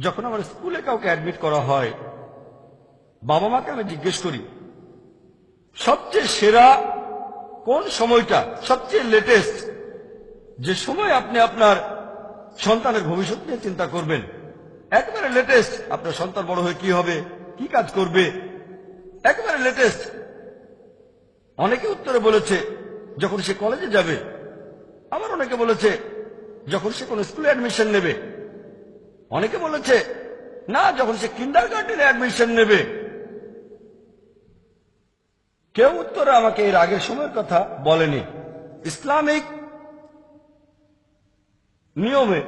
যখন আমার স্কুলে কাউকে অ্যাডমিট করা হয়, বাবা মাকে আমি জিজ্ঞেস করি সবচেয়ে সেরা কোন সময়টা, সবচেয়ে লেটেস্ট যে সময় আপনি আপনার সন্তানের ভবিষ্যৎ নিয়ে চিন্তা করবেন, একেবারে লেটেস্ট আপনার সন্তান বড় হয়ে কি হবে, কি কাজ করবে, একেবারে লেটেস্ট। অনেকে উত্তরে বলেছে যখন সে কলেজে যাবে, আবার অনেকে বলেছে যখন সে কোন স্কুলে অ্যাডমিশন নেবে, অনেকে বলেছে না যখন সে কিন্ডারগার্টেনে অ্যাডমিশন নেবে। কেউ উত্তরে আমাকে এর আগের সময়ের কথা বলেনি। ইসলামিক নিয়মে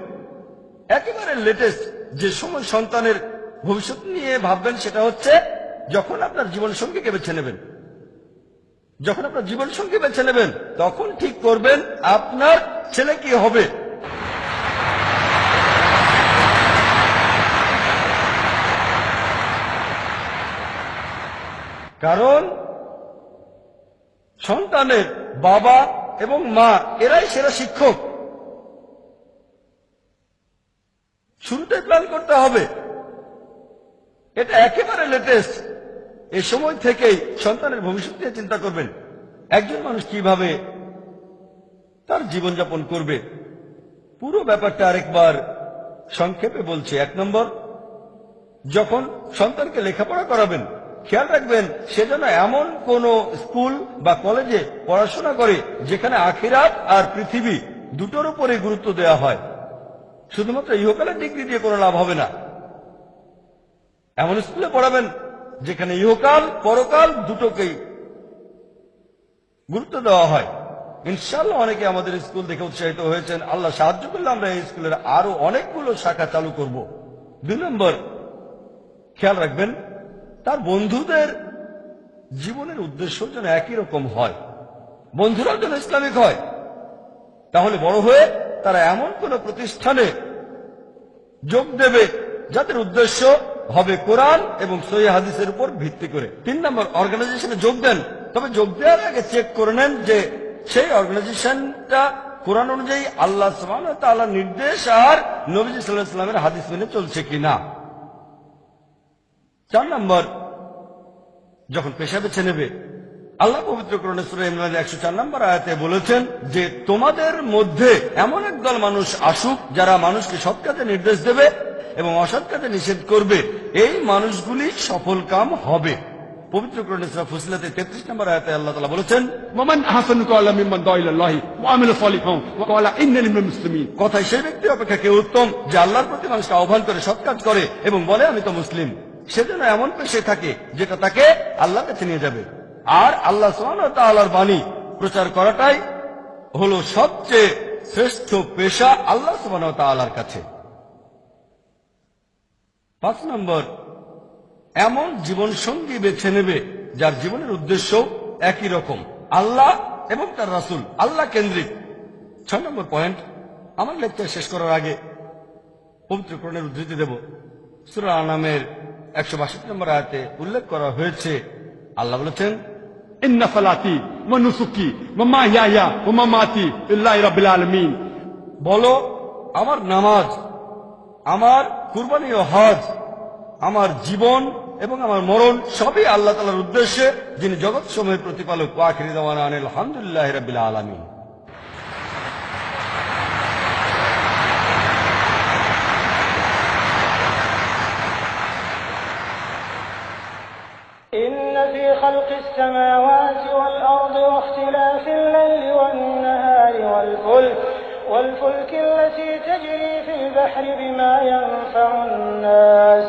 একেবারে লেটেস্ট যে সময় সন্তানের ভবিষ্যৎ নিয়ে ভাববেন সেটা হচ্ছে যখন আপনার জীবন সঙ্গীকে বেছে নেবেন। যখন আপনার জীবন সঙ্গী বেছে নেবেন তখন ঠিক করবেন আপনার ছেলে কি হবে। কারণ সন্তানের বাবা এবং মা এরাই সেরা শিক্ষক। শুরুতে প্ল্যান করতে হবে, এটা একেবারে লেটেস্ট। এ সময় থেকেই সন্তানের ভবিষ্যৎ নিয়ে চিন্তা করবেন, একজন মানুষ কিভাবে তার জীবনযাপন করবে। পুরো ব্যাপারটা আরেকবার সংক্ষেপে বলছি। 1 নম্বর, যখন সন্তানকে লেখাপড়া করাবেন খেয়াল রাখবেন সে যেন এমন কোন স্কুল বা কলেজে পড়াশোনা করে যেখানে আখিরাত আর পৃথিবী দুটোর উপরে গুরুত্ব দেওয়া হয়। শুধুমাত্র ইহকালের ডিগ্রি দিয়ে কোনো লাভ হবে না। এমন স্কুলে পড়াবেন যেখানে ইহকাল পরকাল দুটোকেই গুরুত্ব দেওয়া হয়। ইনশাআল্লাহ অনেকে আমাদের স্কুল দেখে উৎসাহিত হয়েছেন। আল্লাহ সাহায্য করলে আমরা এই স্কুলের আরো অনেকগুলো শাখা চালু করব। 2 নম্বর, খেয়াল রাখবেন তার বন্ধুদের জীবনের উদ্দেশ্য যেন একই রকম হয়, বন্ধুরাও যেন ইসলামিক হয়। তাহলে বড় হয়ে তারা এমন কোন প্রতিষ্ঠানে যোগ দেবে যাদের উদ্দেশ্য হবে কোরআন এবং সহিহ হাদিসের উপর ভিত্তি করে। 3 নম্বর, অর্গানাইজেশনে যোগ দেন, তবে যোগ দেওয়ার আগে চেক করে নেন যে সেই অর্গানাইজেশনটা কোরআন অনুযায়ী আল্লাহ সুবহানাহু ওয়া তাআলার নির্দেশ আর নবীজি সাল্লাল্লাহু আলাইহি ওয়াসাল্লামের হাদিস মেনে চলছে কিনা। 4 নম্বর, যখন পেশা বেছে নেবে, আল্লাহ পবিত্র কোরআনে সূরা ইমরানের 104 নম্বর আয়াতে বলেছেন যে তোমাদের মধ্যে এমন একদল মানুষ আসুক যারা মানুষকে সৎ কাজে নির্দেশ দেবে এবং অসৎ কাজে নিষেধ করবে, এই মানুষগুলি সফল কাম হবে। পবিত্র কোরআনে সূরা ফুসিলাতে 33 নম্বর আয়াতে আল্লাহ তাআলা বলেছেন ওয়ামান আহসানু ক্বালা মিম্মান দাআ ইলাল্লাহি ওয়া আমিলা সালিহান ওয়া ক্বালা ইন্নানি মিনাল মুসলিমিন। কথায় সেই ব্যক্তি অপেক্ষা কে উত্তম যে আল্লাহর প্রতি মানুষকে আহ্বান করে সৎ কাজ করে এবং বলে আমি তো মুসলিম। সেজন্য এমন পেশায় থাকে যেটা তাকে আল্লাহর কাছে নিয়ে যাবে। আর আল্লাহ সুবহানাহু ওয়া তাআলার বাণী প্রচার করাটাই হলো সবচেয়ে শ্রেষ্ঠ পেশা আল্লাহ সুবহানাহু ওয়া তাআলার কাছে। 5 নম্বর, এমন জীবন সঙ্গী বেছে নেবে যার জীবনের উদ্দেশ্য একই রকম, আল্লাহ এবং তার রাসূল, আল্লাহ কেন্দ্রিক। 6 নম্বর পয়েন্ট, আমার লেকচার শেষ করার আগে পবিত্র কোরআনের উদ্ধৃতি দেব। সূরা আনামের 162 নম্বর আয়াতে উল্লেখ করা হয়েছে, আল্লাহ বলেছেন ইন্না সালাতি ওয়া নুসুকি ওয়া মাহইয়ায়া ওয়া মামাতি লিল্লাহি রাব্বিল আলামিন। বলো আমার নামাজ, আমার কুরবানি ও হজ, আমার জীবন এবং আমার মরণ সবই আল্লাহ তাআলার উদ্দেশ্যে, যিনি জগৎ সমূহের প্রতিপালক। ওয়া আখিরু দাওয়ানা আনিল হামদুলিল্লাহি রাব্বিল আলামিন। إن في خلق السماوات والأرض واختلاف الليل والنهار والفلك التي تجري في البحر بما ينفع الناس